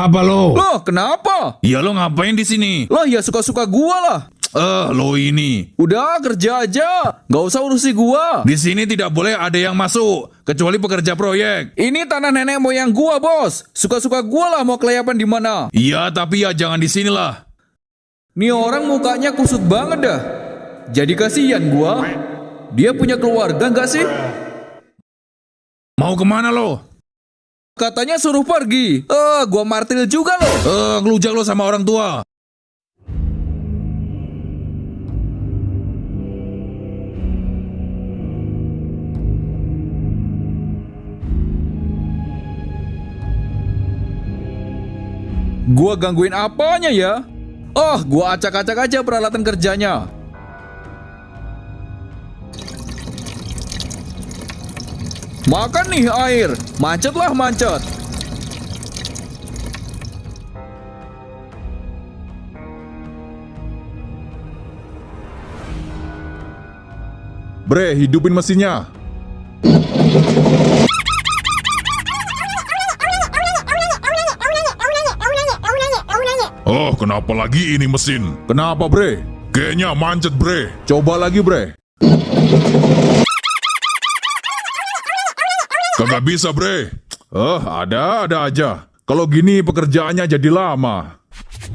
Apa lo? Loh, kenapa? Ya lo ngapain di sini? Loh, ya suka-suka gua lah. Lo ini. Udah, kerja aja. Nggak usah urusi gua. Di sini tidak boleh ada yang masuk, kecuali pekerja proyek. Ini tanah nenek moyang gua, bos. Suka-suka gua lah mau kelayapan di mana. Iya, tapi ya jangan di sinilah. Nih orang mukanya kusut banget dah. Jadi kasihan gua. Dia punya keluarga nggak sih? Mau kemana lo? Katanya suruh pergi. Gua martil juga loh. Ngelujak lo sama orang tua. Gua gangguin apanya ya? Gua acak-acak aja peralatan kerjanya. Makan nih air. Mancetlah mancet. Bre, hidupin mesinnya. Oh, kenapa lagi ini mesin? Kenapa, Bre? Kayaknya mancet, bre. Coba lagi, Bre. Kagak bisa, bre. Ada aja. Kalau gini pekerjaannya jadi lama.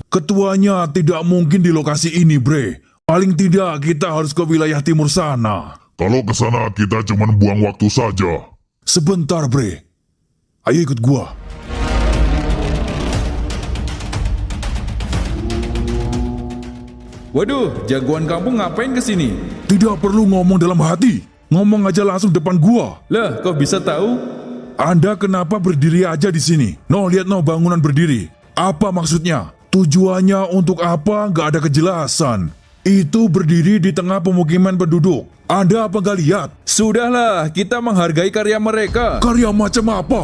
Ketuanya tidak mungkin di lokasi ini, bre. Paling tidak kita harus ke wilayah timur sana. Kalau ke sana kita cuma buang waktu saja. Sebentar, bre. Ayo ikut gua. Waduh, jagoan kampung ngapain kesini? Tidak perlu ngomong dalam hati. Ngomong aja langsung depan gua. Lah, kok bisa tahu? Anda kenapa berdiri aja di sini? Lihat bangunan berdiri. Apa maksudnya? Tujuannya untuk apa? Nggak ada kejelasan. Itu berdiri di tengah pemukiman penduduk. Anda apa nggak lihat? Sudahlah, kita menghargai karya mereka. Karya macam apa?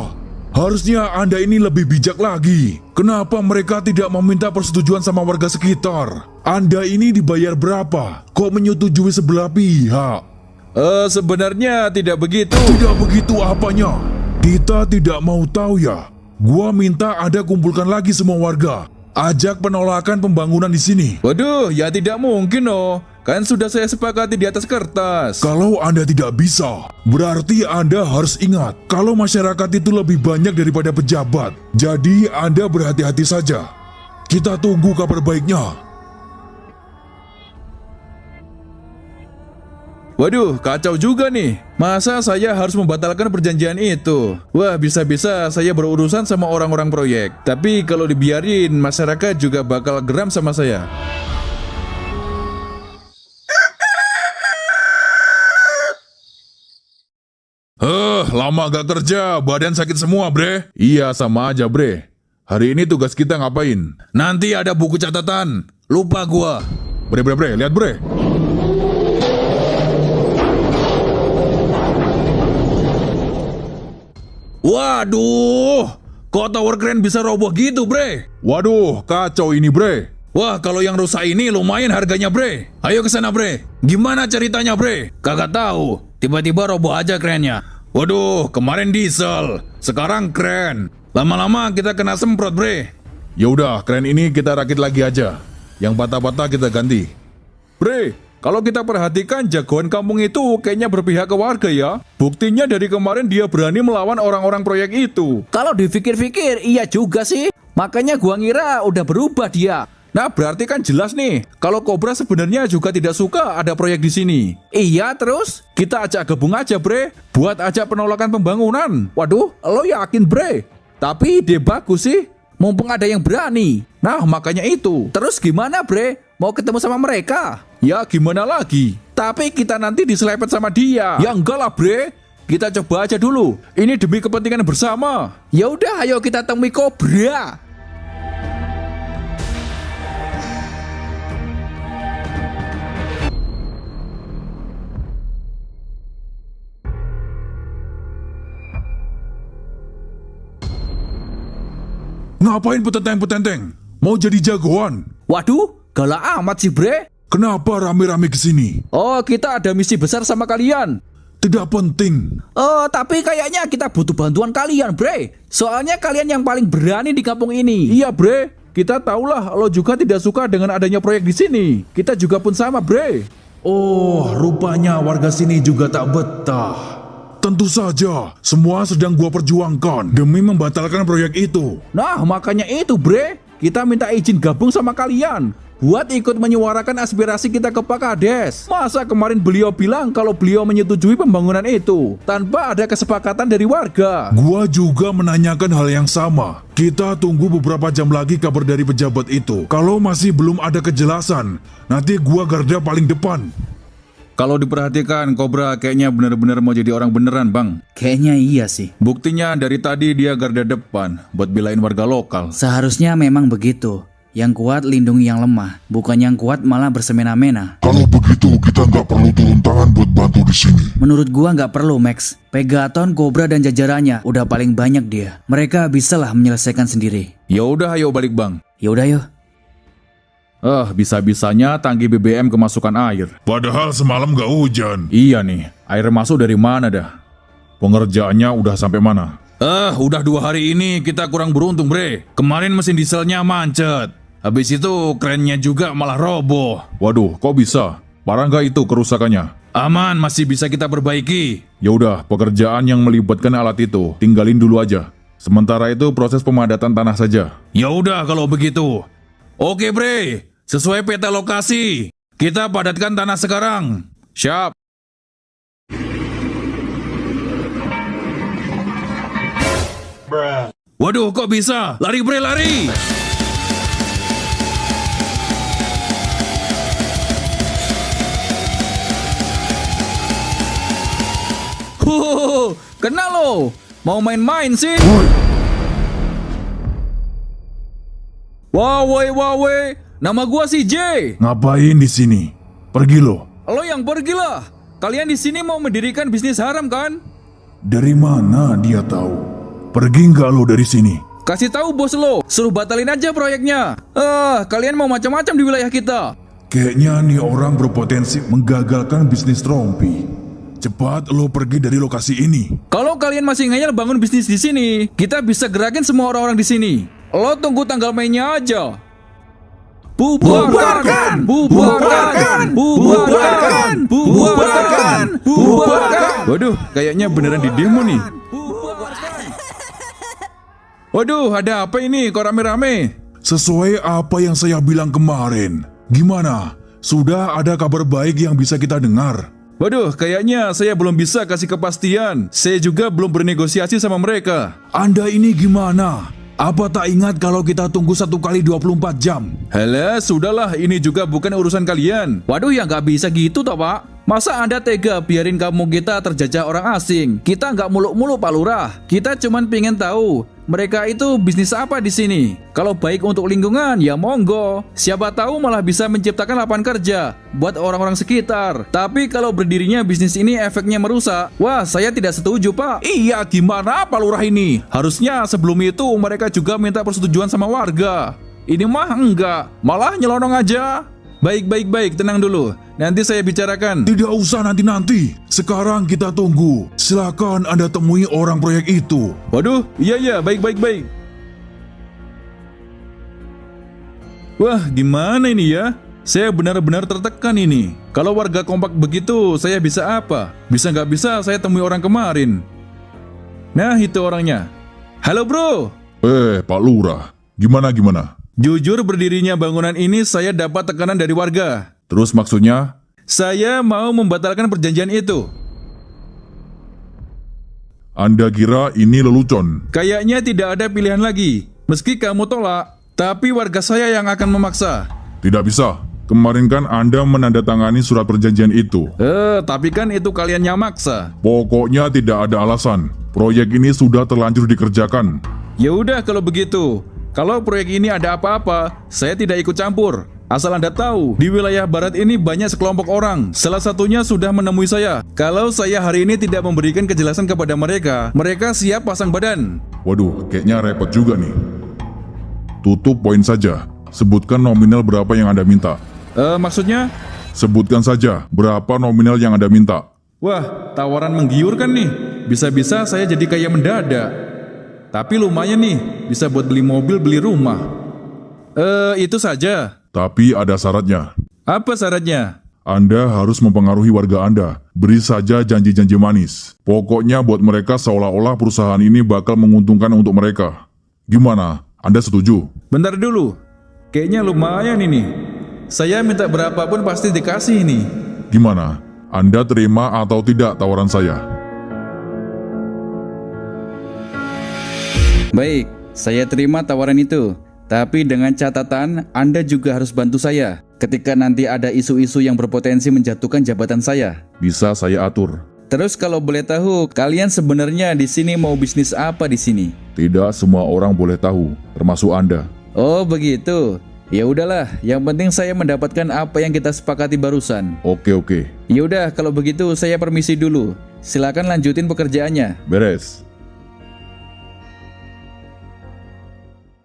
Harusnya Anda ini lebih bijak lagi. Kenapa mereka tidak meminta persetujuan sama warga sekitar? Anda ini dibayar berapa? Kok menyetujui sebelah pihak? Sebenarnya tidak begitu. Tidak begitu apanya? Kita tidak mau tahu ya. Gua minta Anda kumpulkan lagi semua warga. Ajak penolakan pembangunan di sini. Waduh, ya tidak mungkin oh. Kan sudah saya sepakati di atas kertas. Kalau Anda tidak bisa, berarti Anda harus ingat kalau masyarakat itu lebih banyak daripada pejabat. Jadi Anda berhati-hati saja. Kita tunggu kabar baiknya. Waduh, kacau juga nih. Masa saya harus membatalkan perjanjian itu? Wah, bisa-bisa saya berurusan sama orang-orang proyek. Tapi kalau dibiarin, masyarakat juga bakal geram sama saya. Lama gak kerja, badan sakit semua, bre. Iya, sama aja, Bre. Hari ini tugas kita ngapain? Nanti ada buku catatan. Lupa gua. Bre, lihat, Bre. Waduh, kok tower crane bisa roboh gitu, bre? Waduh, kacau ini, Bre. Wah, kalau yang rusak ini lumayan harganya, bre. Ayo ke sana, bre. Gimana ceritanya, bre? Kagak tahu. Tiba-tiba roboh aja krennya. Waduh, kemarin diesel, sekarang kren. Lama-lama kita kena semprot, bre. Ya udah, kren ini kita rakit lagi aja. Yang patah-patah kita ganti. Bre, kalau kita perhatikan jagoan kampung itu kayaknya berpihak ke warga ya. Buktinya dari kemarin dia berani melawan orang-orang proyek itu. Kalau dipikir-pikir iya juga sih. Makanya gua ngira udah berubah dia. Nah, berarti kan jelas nih, kalau Cobra sebenarnya juga tidak suka ada proyek di sini. Iya, terus? Kita ajak gabung aja, bre. Buat ajak penolakan pembangunan. Waduh, lo yakin, bre? Tapi ide bagus sih. Mumpung ada yang berani. Nah, makanya itu. Terus gimana, bre? Mau ketemu sama mereka? Ya, gimana lagi? Tapi kita nanti diselepet sama dia. Ya enggak lah, bre. Kita coba aja dulu. Ini demi kepentingan bersama. Ya udah, ayo kita temui Cobra. Ngapain petenteng-petenteng? Mau jadi jagoan? Waduh, galak amat sih, bre. Kenapa rame-rame kesini? Oh, kita ada misi besar sama kalian. Tidak penting. Tapi kayaknya kita butuh bantuan kalian, Bre. Soalnya kalian yang paling berani di kampung ini. Iya, Bre. Kita tahulah lo juga tidak suka dengan adanya proyek di sini. Kita juga pun sama, Bre. Oh, rupanya warga sini juga tak betah. Tentu saja, semua sedang gua perjuangkan demi membatalkan proyek itu. Nah, makanya itu, Bre. Kita minta izin gabung sama kalian buat ikut menyuarakan aspirasi kita ke Pak Kades. Masa kemarin beliau bilang kalau beliau menyetujui pembangunan itu tanpa ada kesepakatan dari warga? Gua juga menanyakan hal yang sama. Kita tunggu beberapa jam lagi kabar dari pejabat itu. Kalau masih belum ada kejelasan, nanti gua garda paling depan. Kalau diperhatikan, Cobra kayaknya benar-benar mau jadi orang beneran, Bang. Kayaknya iya sih. Buktinya dari tadi dia garda depan buat belain warga lokal. Seharusnya memang begitu. Yang kuat lindungi yang lemah, bukan yang kuat malah bersemena-mena. Kalau begitu, kita nggak perlu turun tangan buat bantu di sini. Menurut gua nggak perlu, Max. Pegaton, Cobra, dan jajarannya udah paling banyak dia. Mereka bisalah menyelesaikan sendiri. Ya udah, ayo balik, Bang. Yaudah yuk. Bisa-bisanya tangki BBM kemasukan air. Padahal semalam gak hujan. Iya nih, air masuk dari mana dah? Pengerjaannya udah sampai mana? Udah 2 hari ini kita kurang beruntung, Bre. Kemarin mesin dieselnya macet. Habis itu kerennya juga malah roboh. Waduh, kok bisa? Parah nggak itu kerusakannya? Aman, masih bisa kita perbaiki. Ya udah, pekerjaan yang melibatkan alat itu tinggalin dulu aja. Sementara itu proses pemadatan tanah saja. Ya udah kalau begitu. Oke, Bre. Sesuai peta lokasi. Kita padatkan tanah sekarang. Siap. Waduh, kok bisa? Lari, Bre, lari! Kena lo. Mau main-main sih? Wawe. Nama gua si J. Ngapain di sini? Pergi lo. Lo yang pergilah. Kalian di sini mau mendirikan bisnis haram kan? Dari mana dia tahu? Pergi nggak lo dari sini? Kasih tahu bos lo, suruh batalin aja proyeknya. Kalian mau macam-macam di wilayah kita. Kayaknya nih orang berpotensi menggagalkan bisnis Rompi. Cepat lo pergi dari lokasi ini. Kalau kalian masih ngeyel bangun bisnis di sini, kita bisa gerakin semua orang-orang di sini. Lo tunggu tanggal mainnya aja. Bubarkan! Waduh, kayaknya beneran di demo nih. Waduh, ada apa ini kok rame-rame? Sesuai apa yang saya bilang kemarin. Gimana? Sudah ada kabar baik yang bisa kita dengar? Waduh, kayaknya saya belum bisa kasih kepastian. Saya juga belum bernegosiasi sama mereka. Anda ini gimana? Apa tak ingat kalau kita tunggu 1 kali 24 jam? Halah, sudahlah, ini juga bukan urusan kalian. Waduh, ya nggak bisa gitu toh, Pak. Masa Anda tega biarin kampung kita terjajah orang asing? Kita nggak muluk-muluk, Pak Lurah. Kita cuman pengen tahu mereka itu bisnis apa di sini. Kalau baik untuk lingkungan, ya monggo. Siapa tahu malah bisa menciptakan lapangan kerja buat orang-orang sekitar. Tapi kalau berdirinya bisnis ini efeknya merusak, wah, saya tidak setuju, Pak. Iya, gimana Pak Lurah ini? Harusnya sebelum itu mereka juga minta persetujuan sama warga. Ini mah enggak, malah nyelonong aja. Baik, tenang dulu. Nanti saya bicarakan. Tidak usah nanti-nanti. Sekarang kita tunggu. Silakan Anda temui orang proyek itu. Waduh, iya, baik. Wah, gimana ini ya? Saya benar-benar tertekan ini. Kalau warga kompak begitu, saya bisa apa? Bisa nggak bisa, saya temui orang kemarin. Nah, itu orangnya. Halo bro. Pak Lurah. Gimana? Jujur berdirinya bangunan ini saya dapat tekanan dari warga. Terus maksudnya? Saya mau membatalkan perjanjian itu. Anda kira ini lelucon? Kayaknya tidak ada pilihan lagi. Meski kamu tolak, tapi warga saya yang akan memaksa. Tidak bisa. Kemarin kan Anda menandatangani surat perjanjian itu. Tapi kan itu kalian yang maksa. Pokoknya tidak ada alasan. Proyek ini sudah terlanjur dikerjakan. Ya udah kalau begitu. Kalau proyek ini ada apa-apa, saya tidak ikut campur. Asal Anda tahu, di wilayah barat ini banyak sekelompok orang. Salah satunya sudah menemui saya. Kalau saya hari ini tidak memberikan kejelasan kepada mereka, mereka siap pasang badan. Waduh, kayaknya repot juga nih. Tutup poin saja. Sebutkan nominal berapa yang Anda minta. Maksudnya? Sebutkan saja berapa nominal yang Anda minta. Wah, tawaran menggiurkan nih. Bisa-bisa saya jadi kaya mendadak. Tapi lumayan nih, bisa buat beli mobil, beli rumah. Itu saja. Tapi ada syaratnya. Apa syaratnya? Anda harus mempengaruhi warga Anda. Beri saja janji-janji manis. Pokoknya buat mereka seolah-olah perusahaan ini bakal menguntungkan untuk mereka. Gimana? Anda setuju? Bentar dulu. Kayaknya lumayan ini. Saya minta berapapun pasti dikasih ini. Gimana? Anda terima atau tidak tawaran saya? Baik, saya terima tawaran itu. Tapi dengan catatan, Anda juga harus bantu saya ketika nanti ada isu-isu yang berpotensi menjatuhkan jabatan saya. Bisa saya atur. Terus kalau boleh tahu, kalian sebenarnya di sini mau bisnis apa di sini? Tidak semua orang boleh tahu, termasuk Anda. Oh, begitu. Ya udahlah, yang penting saya mendapatkan apa yang kita sepakati barusan. Oke. Ya udah, kalau begitu saya permisi dulu. Silakan lanjutin pekerjaannya. Beres.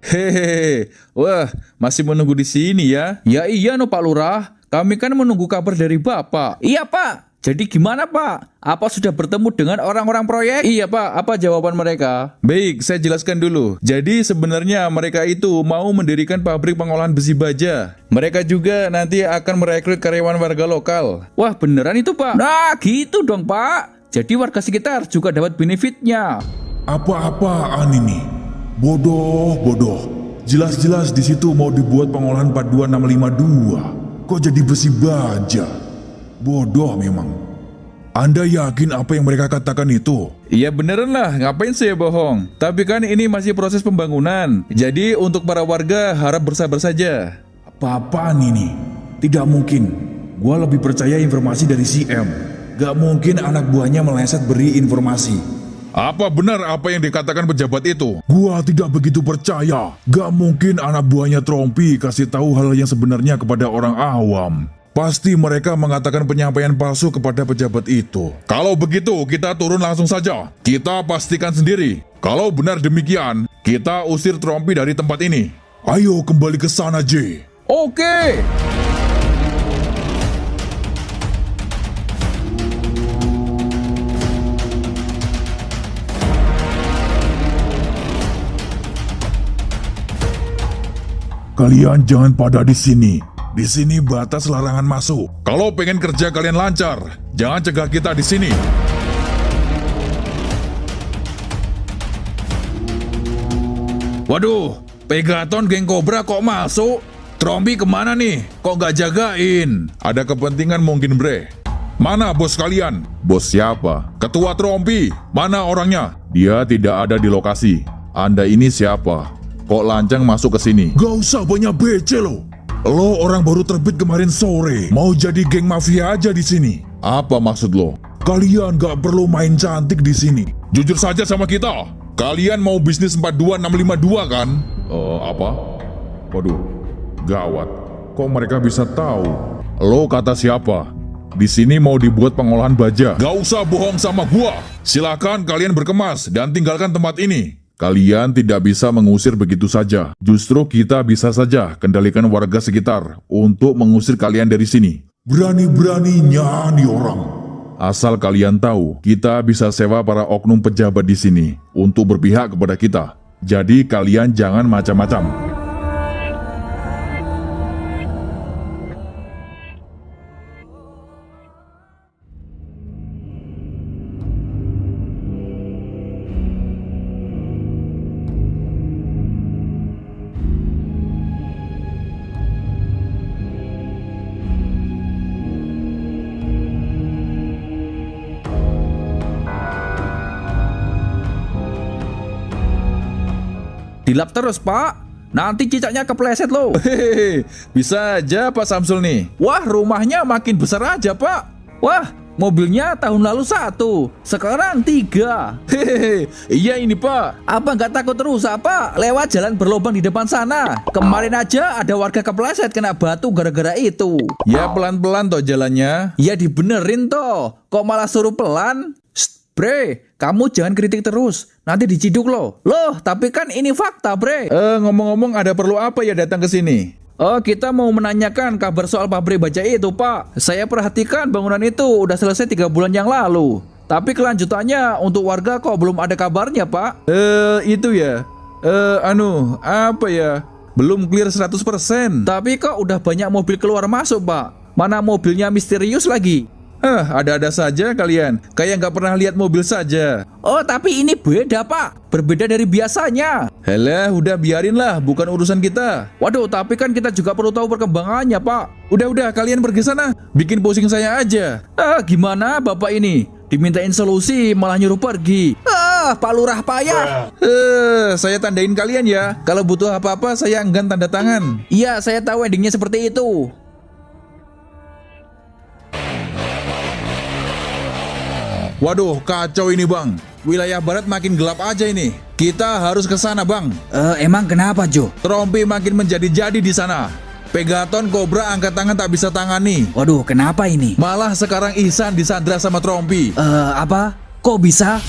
Hehehe, wah masih menunggu di sini ya? Ya iya no Pak Lurah, kami kan menunggu kabar dari Bapak. Iya Pak, jadi gimana Pak? Apa sudah bertemu dengan orang-orang proyek? Iya Pak, apa jawaban mereka? Baik, saya jelaskan dulu. Jadi sebenarnya mereka itu mau mendirikan pabrik pengolahan besi baja. Mereka juga nanti akan merekrut karyawan warga lokal. Wah beneran itu Pak? Nah gitu dong Pak. Jadi warga sekitar juga dapat benefitnya. Apa-apaan ini? Bodoh. Jelas-jelas di situ mau dibuat pengolahan 42652. Kok jadi besi baja? Bodoh memang. Anda yakin apa yang mereka katakan itu? Iya beneran lah, ngapain saya bohong? Tapi kan ini masih proses pembangunan. Jadi untuk para warga harap bersabar saja. Apa-apaan ini? Tidak mungkin. Gua lebih percaya informasi dari CM. Gak mungkin anak buahnya meleset beri informasi. Apa benar apa yang dikatakan pejabat itu? Gua tidak begitu percaya. Gak mungkin anak buahnya Trompi kasih tahu hal yang sebenarnya kepada orang awam. Pasti mereka mengatakan penyampaian palsu kepada pejabat itu. Kalau begitu kita turun langsung saja. Kita pastikan sendiri. Kalau benar demikian, kita usir Trompi dari tempat ini. Ayo kembali ke sana, J. Oke. Kalian jangan pada di sini. Di sini batas larangan masuk. Kalau pengen kerja kalian lancar, jangan cegah kita di sini. Waduh, Pegaton geng Cobra kok masuk? Trompi kemana nih? Kok gak jagain? Ada kepentingan mungkin bre. Mana bos kalian? Bos siapa? Ketua Trompi, mana orangnya? Dia tidak ada di lokasi. Anda ini siapa? Kok lancang masuk ke sini? Gak usah banyak becel lo. Lo orang baru terbit kemarin sore. Mau jadi geng mafia aja di sini. Apa maksud lo? Kalian gak perlu main cantik di sini. Jujur saja sama kita. Kalian mau bisnis 42652 kan? Apa? Waduh, gawat. Kok mereka bisa tahu? Lo kata siapa? Di sini mau dibuat pengolahan baja. Gak usah bohong sama gua. Silakan kalian berkemas dan tinggalkan tempat ini. Kalian tidak bisa mengusir begitu saja. Justru kita bisa saja kendalikan warga sekitar untuk mengusir kalian dari sini. Berani-beraninya nih orang. Asal kalian tahu, kita bisa sewa para oknum pejabat di sini untuk berpihak kepada kita. Jadi kalian jangan macam-macam. Dilap terus Pak, nanti cicaknya kepleset loh. Hehehe, bisa aja Pak Samsul nih. Wah rumahnya makin besar aja Pak. Wah mobilnya tahun lalu 1, sekarang 3. Hehehe, iya ini Pak. Apa nggak takut rusak Pak? Lewat jalan berlubang di depan sana. Kemarin aja ada warga kepleset kena batu gara-gara itu. Ya pelan-pelan toh jalannya. Ya dibenerin toh. Kok malah suruh pelan? Bre, kamu jangan kritik terus, nanti diciduk loh. Loh, tapi kan ini fakta, Bre. Ngomong-ngomong ada perlu apa ya datang ke sini? Oh, kita mau menanyakan kabar soal pabrik baja itu, Pak. Saya perhatikan bangunan itu udah selesai 3 bulan yang lalu. Tapi kelanjutannya untuk warga kok belum ada kabarnya, Pak? Itu ya. Apa ya? Belum clear 100%. Tapi kok udah banyak mobil keluar masuk, Pak? Mana mobilnya misterius lagi? Ada-ada saja kalian. Kayak nggak pernah lihat mobil saja. Oh, tapi ini beda, Pak. Berbeda dari biasanya. Halah, udah biarinlah. Bukan urusan kita. Waduh, tapi kan kita juga perlu tahu perkembangannya, Pak. Udah, kalian pergi sana. Bikin pusing saya aja. Gimana Bapak ini? Dimintain solusi malah nyuruh pergi. Pak Lurah payah. Saya tandain kalian ya. Kalau butuh apa-apa saya enggan tanda tangan. Iya, saya tahu endingnya seperti itu. Waduh, kacau ini bang. Wilayah barat makin gelap aja ini. Kita harus ke sana bang. Emang kenapa, Jo? Trompi makin menjadi-jadi di sana. Pegaton Cobra angkat tangan tak bisa tangani. Waduh, kenapa ini? Malah sekarang Ihsan disandra sama Trompi. Apa? Kok bisa?